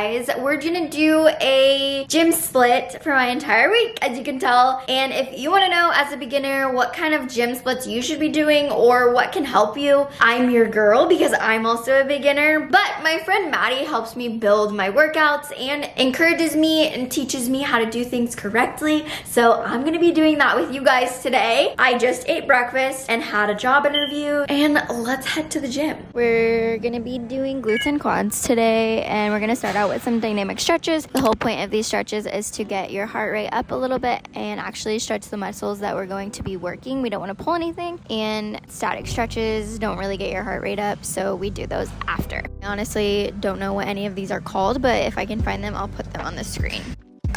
guys, we're gonna do a gym split for my entire week, as you can tell. And if you wanna know as a beginner what kind of gym splits you should be doing or what can help you, I'm your girl because I'm also a beginner. But my friend Maddie helps me build my workouts and encourages me and teaches me how to do things correctly. So I'm gonna be doing that with you guys today. I just ate breakfast and had a job interview, and let's head to the gym. We're gonna be doing glutes and quads today, and we're gonna start out with some dynamic stretches. The whole point of these stretches is to get your heart rate up a little bit and actually stretch the muscles that we're going to be working. We don't want to pull anything, and static stretches don't really get your heart rate up, so we do those after. I honestly don't know what any of these are called, but if I can find them, I'll put them on the screen.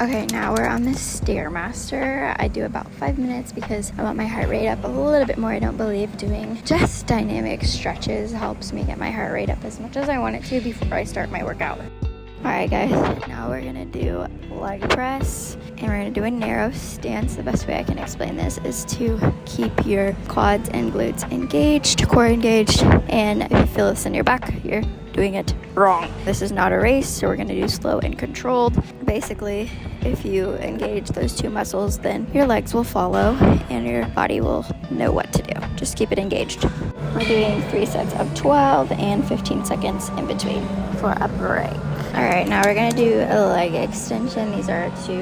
Okay, now we're on the Stairmaster. I do about 5 minutes because I want my heart rate up a little bit more. I don't believe doing just dynamic stretches helps me get my heart rate up as much as I want it to before I start my workout. Alright guys, now we're gonna do leg press, and we're gonna do a narrow stance. The best way I can explain this is to keep your quads and glutes engaged, core engaged, and if you feel this in your back, you're doing it wrong. This is not a race, so we're gonna do slow and controlled. Basically, if you engage those two muscles, then your legs will follow and your body will know what to do. Just keep it engaged. We're doing 3 sets of 12 and 15 seconds in between for a break. Alright, now we're gonna do a leg extension. These are 2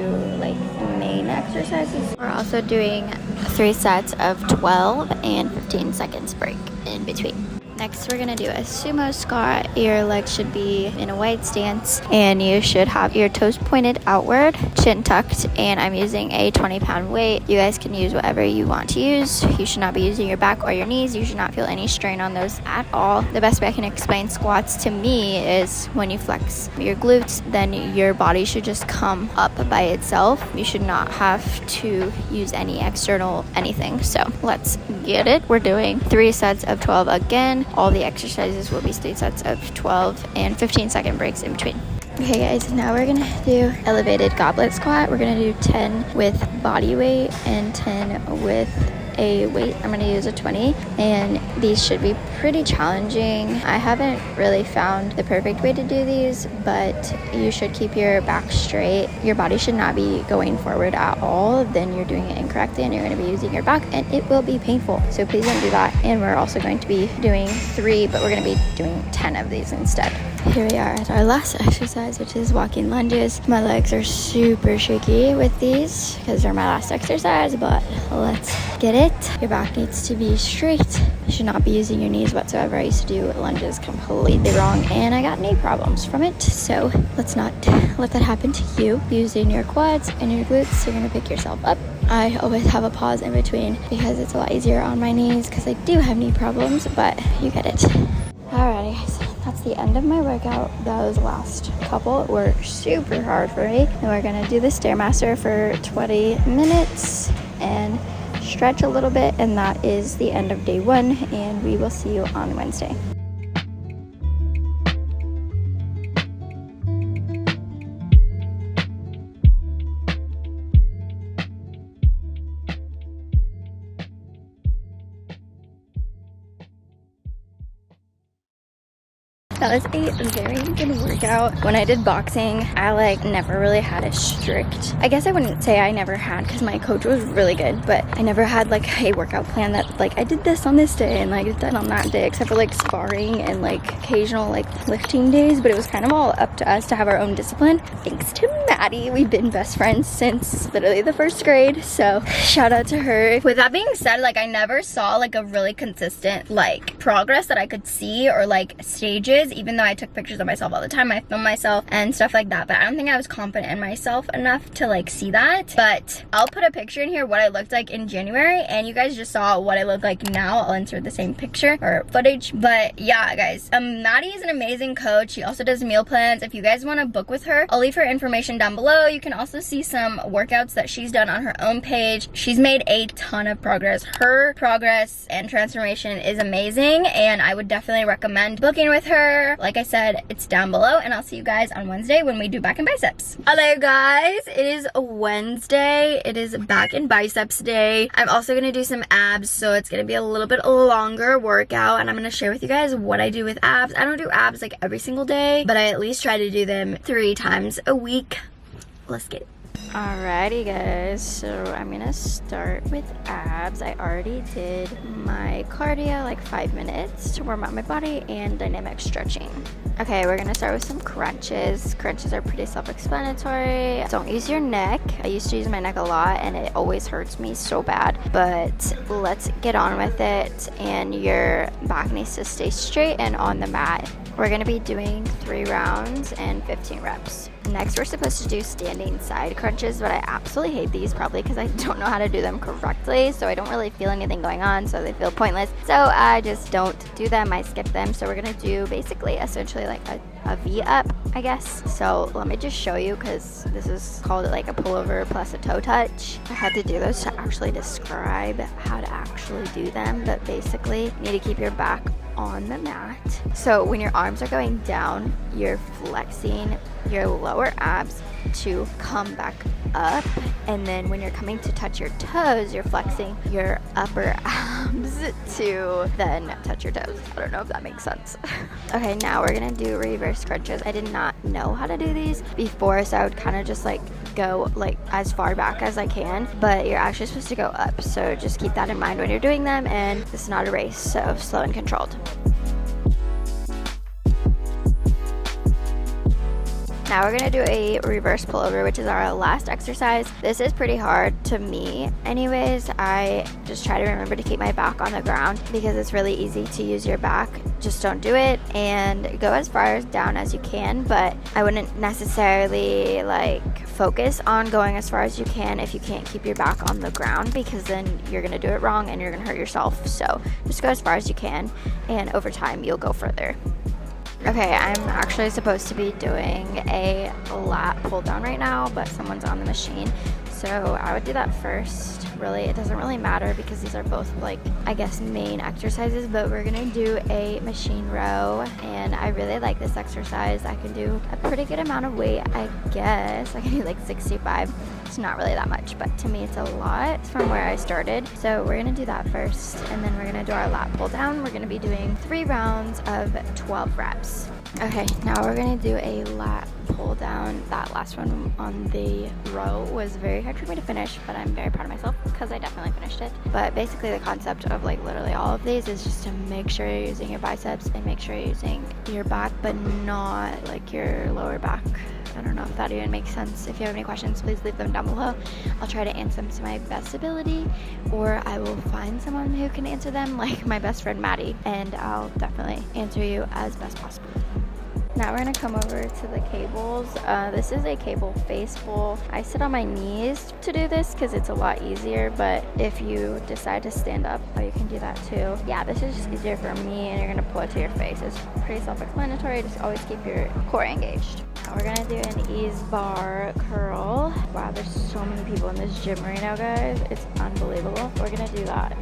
main exercises. We're also doing 3 sets of 12 and 15 seconds break in between. Next, we're gonna do a sumo squat. Your legs should be in a wide stance, and you should have your toes pointed outward, chin tucked, and I'm using a 20-pound weight. You guys can use whatever you want to use. You should not be using your back or your knees. You should not feel any strain on those at all. The best way I can explain squats to me is when you flex your glutes, then your body should just come up by itself. You should not have to use any external anything. So let's get it. We're doing 3 sets of 12 again. All the exercises will be 3 sets of 12 and 15-second breaks in between. Okay guys, now we're gonna do elevated goblet squat. We're gonna do 10 with body weight and 10 with a weight. I'm gonna use a 20, and these should be pretty challenging. I haven't really found the perfect way to do these, but you should keep your back straight. Your body should not be going forward at all. Then you're doing it incorrectly and you're gonna be using your back and it will be painful. So please don't do that. And we're also going to be doing 3, but we're gonna be doing 10 of these instead. Here we are at our last exercise, which is walking lunges. My legs are super shaky with these because they're my last exercise, but let's get it. Your back needs to be straight. You should not be using your knees whatsoever. I used to do lunges completely wrong and I got knee problems from it. So let's not let that happen to you. Using your quads and your glutes, you're gonna pick yourself up. I always have a pause in between because it's a lot easier on my knees because I do have knee problems, but you get it. Alrighty guys, that's the end of my workout. Those last couple were super hard for me. And we're gonna do the Stairmaster for 20 minutes and stretch a little bit, and that is the end of day 1, and we will see you on Wednesday. That was a very good workout. When I did boxing, I never really had a strict, I guess I wouldn't say I never had because my coach was really good, but I never had a workout plan that I did this on this day and did that on that day, except for sparring and occasional lifting days, but it was kind of all up to us to have our own discipline. Thanks to Maddie, we've been best friends since literally the 1st grade, so shout out to her. With that being said, I never saw a really consistent progress that I could see or stages, even though I took pictures of myself all the time. I filmed myself and stuff like that, but I don't think I was confident in myself enough to see that. But I'll put a picture in here what I looked like in January, and you guys just saw what I look like now. I'll insert the same picture or footage. But yeah guys, Maddie is an amazing coach. She also does meal plans. If you guys want to book with her, I'll leave her information down below. You can also see some workouts that she's done on her own page. She's made a ton of progress. Her progress and transformation is amazing, and I would definitely recommend booking with her. number. Like I said, it's down below, and I'll see you guys on Wednesday when we do back and biceps. Hello guys, it is Wednesday. It is back and biceps day. I'm also gonna do some abs, so it's gonna be a little bit longer workout, and I'm gonna share with you guys what I do with abs. I don't do abs like every single day, but I at least try to do them 3 times a week. Let's get it. Alrighty guys, so I'm gonna start with abs. I already did my cardio, like 5 minutes to warm up my body, and dynamic stretching. Okay, we're gonna start with some crunches. Crunches are pretty self-explanatory. Don't use your neck. I used to use my neck a lot and it always hurts me so bad, but let's get on with it. And your back needs to stay straight and on the mat. We're gonna be doing 3 rounds and 15 reps. Next, we're supposed to do standing side crunches, but I absolutely hate these, probably because I don't know how to do them correctly, so I don't really feel anything going on, so they feel pointless. So I just don't do them, I skip them. So we're gonna do basically essentially like a V-up, I guess. So let me just show you, because this is called like a pullover plus a toe touch. I had to do those to actually describe how to actually do them, but basically you need to keep your back on the mat. So when your arms are going down, you're flexing your lower abs to come back up, and then when you're coming to touch your toes, you're flexing your upper abs to then touch your toes. I don't know if that makes sense. Okay, now we're gonna do reverse crunches. I did not know how to do these before, so I would kind of just like go like as far back as I can, but you're actually supposed to go up, so just keep that in mind when you're doing them. And this is not a race, so slow and controlled. Now we're gonna do a reverse pullover, which is our last exercise. This is pretty hard to me anyways. I just try to remember to keep my back on the ground because it's really easy to use your back. Just don't do it, and go as far down as you can, but I wouldn't necessarily like focus on going as far as you can if you can't keep your back on the ground, because then you're gonna do it wrong and you're gonna hurt yourself. So just go as far as you can, and over time you'll go further. Okay, I'm actually supposed to be doing a lat pull down right now, but someone's on the machine, so I would do that first. Really, it doesn't really matter because these are both like, I guess, main exercises, but we're gonna do a machine row, and I really like this exercise. I can do a pretty good amount of weight, I guess. I can do like 65. It's not really that much, but to me it's a lot from where I started. So we're gonna do that first, and then we're gonna do our lat pull down. We're gonna be doing 3 rounds of 12 reps. Okay, now we're gonna do a lat pull down. That last one on the row was very hard for me to finish, but I'm very proud of myself because I definitely finished it. But basically the concept of like literally all of these is just to make sure you're using your biceps and make sure you're using your back, but not like your lower back. I don't know if that even makes sense. If you have any questions, please leave them down below. I'll try to answer them to my best ability, or I will find someone who can answer them, like my best friend Maddie, and I'll definitely answer you as best possible. Now we're gonna come over to the cables. This is a cable face pull. I sit on my knees to do this because it's a lot easier, but if you decide to stand up, you can do that too. Yeah, this is just easier for me, and you're gonna pull it to your face. It's pretty self-explanatory. Just always keep your core engaged. Now we're gonna do an ease bar curl. Wow, there's so many people in this gym right now, guys. It's unbelievable. We're gonna do that.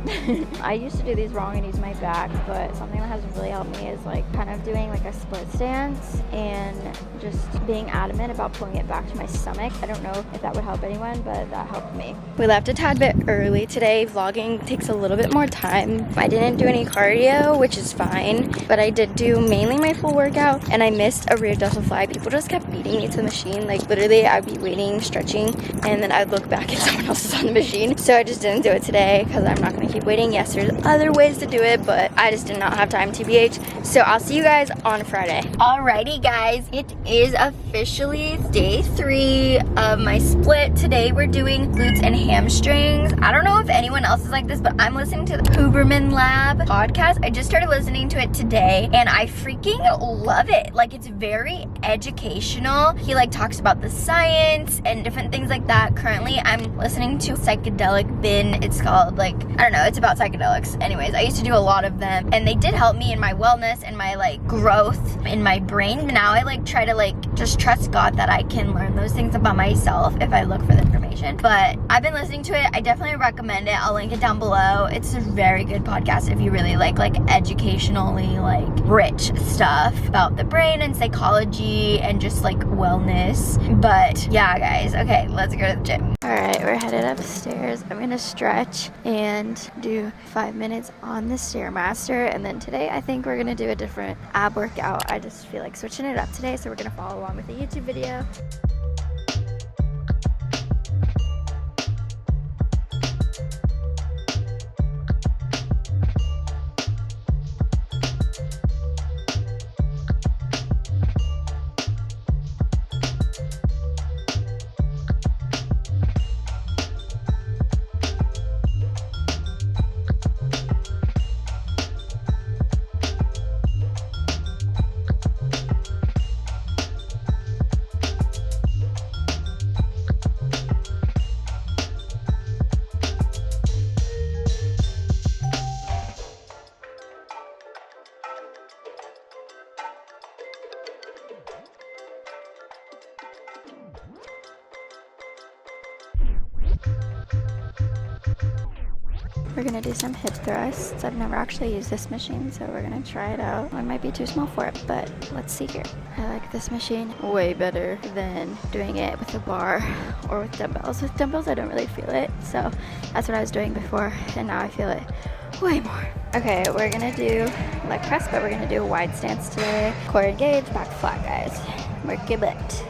I used to do these wrong and use my back, but something that has really helped me is like kind of doing like a split stance and just being adamant about pulling it back to my stomach. I don't know if that would help anyone, but that helped me. We left a tad bit early today. Vlogging takes a little bit more time. I didn't do any cardio, which is fine, but I did do mainly my full workout, and I missed a rear delta fly. People just kept beating me to the machine. Like literally I'd be waiting, stretching, and then I'd look back and someone else is on the machine. So I just didn't do it today because I'm not gonna keep waiting. Yes, there's other ways to do it, but I just did not have time, TBH. So I'll see you guys on Friday. Alrighty guys, it is officially day 3 of my split. Today we're doing glutes and hamstrings. I don't know if anyone else is like this, but I'm listening to the Huberman Lab podcast. I just started listening to it today, and I freaking love it. Like, it's very educational. He like talks about the science and different things like that. Currently I'm listening to Psychedelic Bin. It's called, like, I don't know, it's about psychedelics. Anyways, I used to do a lot of them, and they did help me in my wellness and my like growth in my brain. Now I like try to like just trust God that I can learn those things about myself if I look for the information. But I've been listening to it. I definitely recommend it. I'll link it down below. It's a very good podcast if you really like educationally like rich stuff about the brain and psychology and just like wellness. But yeah, guys, okay, let's go to the gym. All right, we're headed upstairs. I'm gonna stretch and do 5 minutes on the Stairmaster, and then today I think we're gonna do a different ab workout. I just feel like switching it up today, so we're gonna follow along with the YouTube video. We're gonna do some hip thrusts. I've never actually used this machine, so we're gonna try it out. I might be too small for it, but let's see here. I like this machine way better than doing it with a bar or with dumbbells. With dumbbells, I don't really feel it, so that's what I was doing before, and now I feel it way more. Okay, we're gonna do leg press, but we're gonna do a wide stance today. Core engaged, back flat, guys. Work your butt.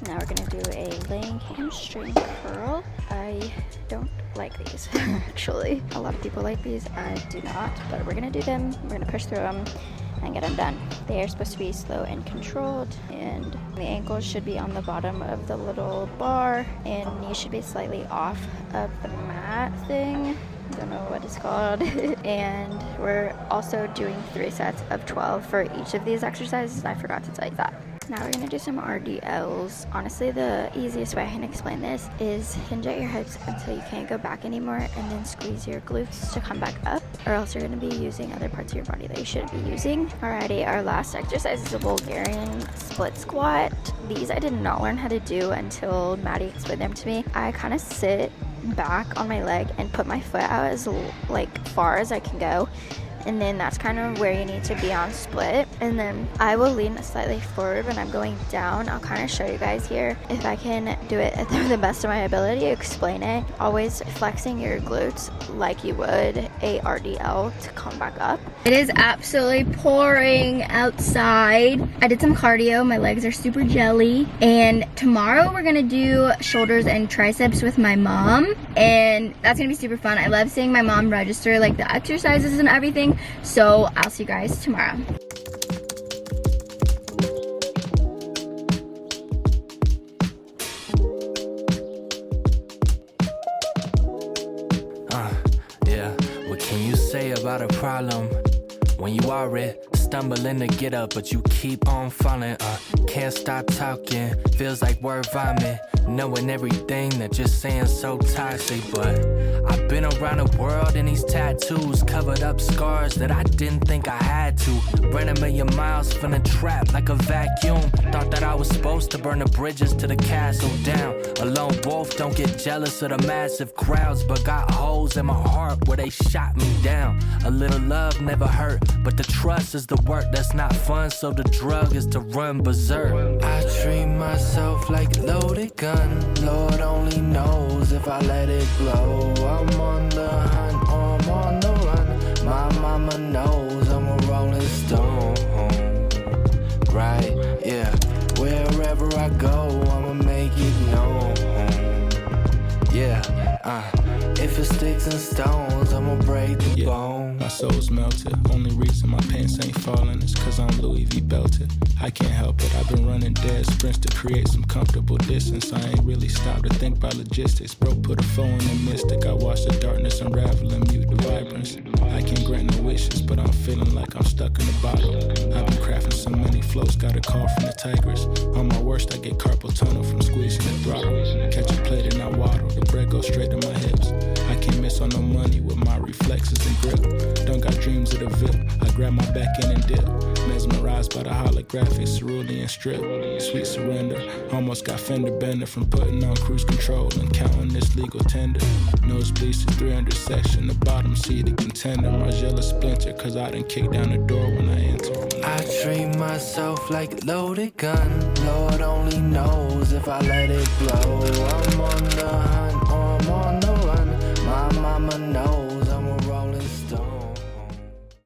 Now we're gonna do a laying hamstring curl. I don't like these, actually. A lot of people like these, I do not, but we're gonna do them. We're gonna push through them and get them done. They are supposed to be slow and controlled, and the ankles should be on the bottom of the little bar, and knees should be slightly off of the mat thing. I don't know what it's called. And we're also doing 3 sets of 12 for each of these exercises. I forgot to tell you that. Now we're gonna do some RDLs. Honestly, the easiest way I can explain this is hinge at your hips until you can't go back anymore, and then squeeze your glutes to come back up, or else you're gonna be using other parts of your body that you shouldn't be using. Alrighty, our last exercise is a Bulgarian split squat. These I did not learn how to do until Maddie explained them to me. I kind of sit back on my leg and put my foot out as like far as I can go, and then that's kind of where you need to be on split. And then I will lean slightly forward when I'm going down. I'll kind of show you guys here if I can do it at the best of my ability, explain it. Always flexing your glutes like you would a RDL to come back up. It is absolutely pouring outside. I did some cardio. My legs are super jelly. And tomorrow we're gonna do shoulders and triceps with my mom, and that's gonna be super fun. I love seeing my mom register like the exercises and everything. So I'll see you guys tomorrow. Yeah, what can you say about a problem when you already stumbling to get up, but you keep on falling? Can't stop talking, feels like word vomit, knowing everything that you're saying so toxic. But I've been around the world in these tattoos, covered up scars that I didn't think I had to. Ran a million miles from the trap like a vacuum. Thought that I was supposed to burn the bridges to the castle down. A lone wolf, don't get jealous of the massive crowds, but got holes in my heart where they shot me down. A little love never hurt, but the trust is the work that's not fun, so the drug is to run berserk. I treat myself like a loaded gun. Lord only knows if I let it blow. I'm on the hunt or I'm on the run. My mama knows I'm a rolling stone. Right, yeah. Wherever I go, I'ma make it known. Yeah, if it sticks and stones, I'ma break the bone. My soul's melted. Only reason my pants ain't falling is cause I'm Louis V belted. I can't help it. I've been running dead sprints to create some comfortable distance. I ain't really stopped to think about logistics. Bro, put a foe in the mystic. I watch the darkness unravel and mute the vibrance. I can't grant no wishes, but I'm feeling like I'm stuck in a bottle. I've been crafting so many flows, got a call from the Tigers. On my worst, I get carpal tunnel from squeezing the throttle. Catch a plate and I waddle. The bread goes straight to my hips. I can't miss on no money with my reflexes and grip. Don't got dreams of the VIP. I grab my back end and dip. Mesmerized by the holographic cerulean strip. Sweet surrender, almost got fender bender from putting on cruise control and counting this legal tender. Nosebleeds to 300 section, the bottom seated contender. Margiela splinter, cause I done kicked down the door when I enter. I treat myself like a loaded gun. Lord only knows if I let it blow. I'm